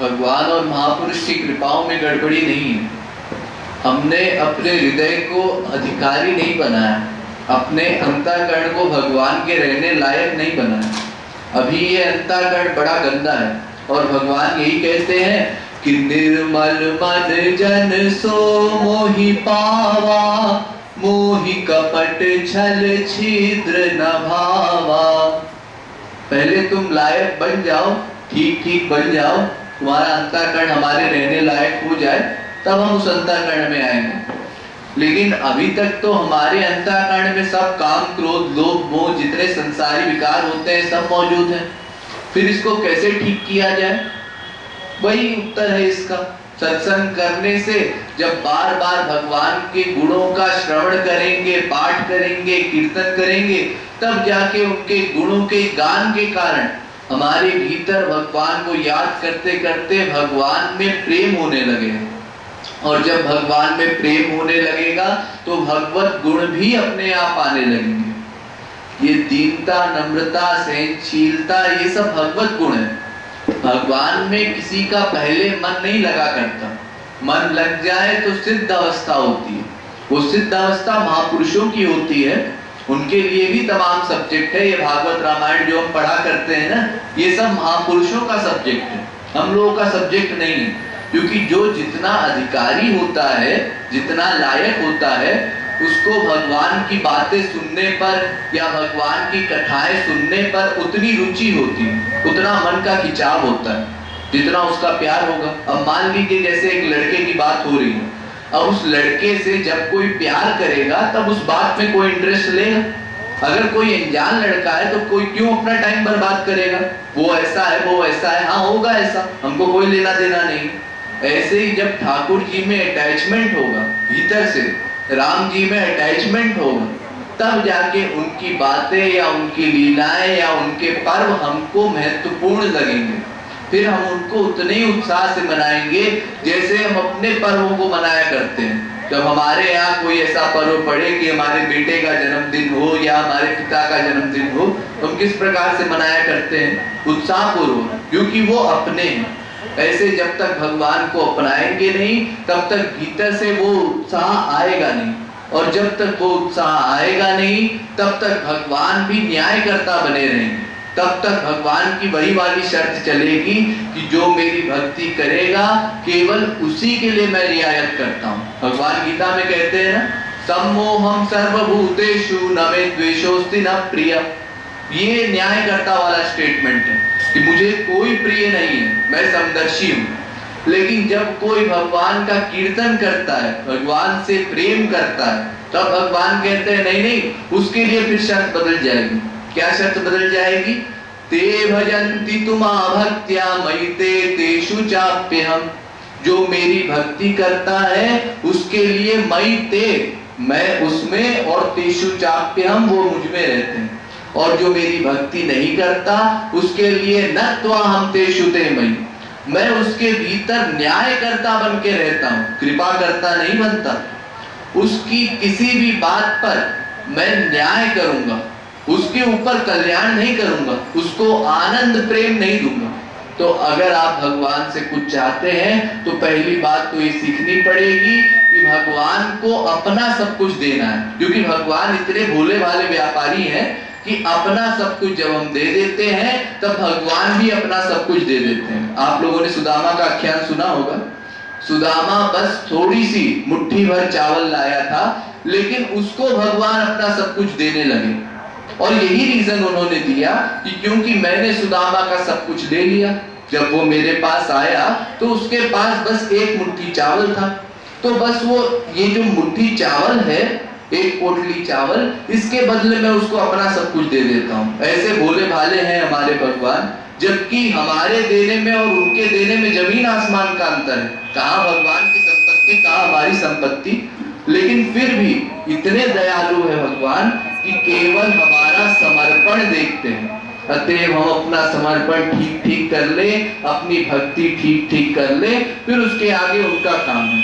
भगवान और महापुरुष की कृपाओं में गड़बड़ी नहीं है। हमने अपने हृदय को अधिकारी नहीं बनाया, अपने अंतःकरण को भगवान के रहने लायक नहीं बनाया। अभी ये अंतःकरण बड़ा गंदा है और भगवान यही कहते हैं कि निर्मल मन जन सो मोहि पावा, मोहि कपट छल छिद्र न भावा। पहले तुम लायक बन जाओ, ठीक ठीक बन जाओ, तुम्हारा अंतःकरण हमारे रहने लायक हो जाए, तब हम उस अंतःकरण में आएंगे। लेकिन अभी तक तो हमारे अंतःकरण में सब काम क्रोध लोभ मोह जितने संसारी विकार होते हैं सब मौजूद हैं। फिर इसको कैसे ठीक किया जाए? वही उत्तर है इसका। सत्संग करने से जब बार बार भगवान के गुणों का श्रवण करेंगे, पाठ करेंगे, कीर्तन करेंगे, तब जाके उनके गुणों के गान के कारण हमारे भीतर भगवान को याद करते करते भगवान में प्रेम होने लगेगा। और जब भगवान में प्रेम होने लगेगा तो भगवत गुण भी अपने आप आने लगेंगे। ये दीनता, नम्रता, सहनशीलता, ये सब भगवत गुण है। भगवान में किसी का पहले मन नहीं लगा करता, मन लग जाए तो सिद्ध अवस्था होती है। वो सिद्ध अवस्था महापुरुषों की होती है, उनके लिए भी तमाम सब्जेक्ट है। ये भागवत रामायण जो हम पढ़ा करते हैं ना, ये सब महापुरुषों का सब्जेक्ट है, हम लोगों का सब्जेक्ट नहीं है। क्योंकि जो जितना अधिकारी होता है, जितना लायक होता है, उसको भगवान की बातें सुनने पर या भगवान की कथाएं सुनने पर उतनी रुचि होती है, उतना मन का खिंचाव होता है, जितना उसका प्यार होगा। अब मान लीजिए जैसे एक लड़के की बात हो रही है, अब उस लड़के से जब कोई प्यार करेगा तब उस बात में कोई इंटरेस्ट लेगा। अगर कोई अनजान लड़का है तो कोई क्यों अपना टाइम बर्बाद करेगा? वो ऐसा है, वो ऐसा है, हाँ होगा ऐसा, हमको कोई लेना देना नहीं। ऐसे ही जब ठाकुर जी में अटैचमेंट होगा, भीतर से राम जी में अटैचमेंट होगा, तब जाके उनकी बातें या उनकी लीलाएं या उनके पर्व हमको महत्वपूर्ण लगेंगे। फिर हम उनको उतने ही उत्साह से मनाएंगे जैसे हम अपने पर्वों को मनाया करते हैं। जब हमारे यहाँ कोई ऐसा पर्व पड़े कि हमारे बेटे का जन्मदिन हो या हमारे पिता का जन्मदिन हो, तो हम किस प्रकार से मनाया करते हैं? उत्साहपूर्वक, क्योंकि वो अपने हैं। ऐसे जब तक भगवान को अपनाएंगे नहीं, तब तक भीतर से वो उत्साह आएगा नहीं, और जब तक वो उत्साह आएगा नहीं, तब तक भगवान भी न्यायकर्ता बने रहेंगे। तब तक भगवान की वही वाली शर्त चलेगी कि जो मेरी भक्ति करेगा केवल उसी के लिए मैं रियायत करता हूँ। भगवान गीता में कहते हैं ना, सम्मोहम सर्वभूतेषु न मे द्वेषोस्ति न प्रिय। ये न्यायकर्ता वाला स्टेटमेंट है कि मुझे कोई प्रिय नहीं है, मैं समदर्शी हूँ। लेकिन जब कोई भगवान का कीर्तन करता है, भगवान से प्रेम करता है, तब भगवान कहते हैं नहीं नहीं, उसके लिए फिर शर्त बदल जाएगी। क्या शर्त बदल जाएगी? ते भजन्ति तुमा भक्त्या मयि ते तेषु चाप्यहम्। जो मेरी भक्ति करता है उसके लिए मयि ते, मैं उसमें, और तेषु चाप्यहम्, वो मुझ में रहते हैं। और जो मेरी भक्ति नहीं करता उसके लिए न त्वाहम् तेषु ते मयि, मैं उसके भीतर न्यायकर्ता बन के रहता हूँ, कृपा करता नहीं बनता। उसकी किसी भी बात पर मैं न्याय करूंगा, उसके ऊपर कल्याण नहीं करूंगा, उसको आनंद प्रेम नहीं दूंगा। तो अगर आप भगवान से कुछ चाहते हैं तो पहली बात तो ये सीखनी पड़ेगी कि भगवान को अपना सब कुछ देना है। क्योंकि भगवान इतने भोले भाले व्यापारी हैं कि अपना सब कुछ जब हम दे देते हैं तब भगवान भी अपना सब कुछ दे देते हैं। आप लोगों ने सुदामा का आख्यान सुना होगा। सुदामा बस थोड़ी सी मुट्ठी भर चावल लाया था, लेकिन उसको भगवान अपना सब कुछ देने लगे। और यही रीजन उन्होंने दिया कि क्योंकि मैंने सुदामा का सब कुछ ले लिया। जब वो मेरे पास आया तो उसके पास बस एक मुट्ठी चावल था, तो बस वो ये जो मुट्ठी चावल है, एक पोटली चावल, इसके बदले में उसको अपना सब कुछ दे देता हूँ। ऐसे भोले भाले हैं हमारे भगवान, जबकि हमारे देने में और उनके देने में जमीन आसमान का अंतर है। कहाँ भगवान की संपत्ति, कहाँ हमारी संपत्ति। लेकिन फिर भी इतने दयालु है भगवान कि केवल हमारा समर्पण देखते हैं। अतएव हम अपना समर्पण ठीक ठीक कर ले, अपनी भक्ति ठीक ठीक कर ले, फिर उसके आगे उनका काम है।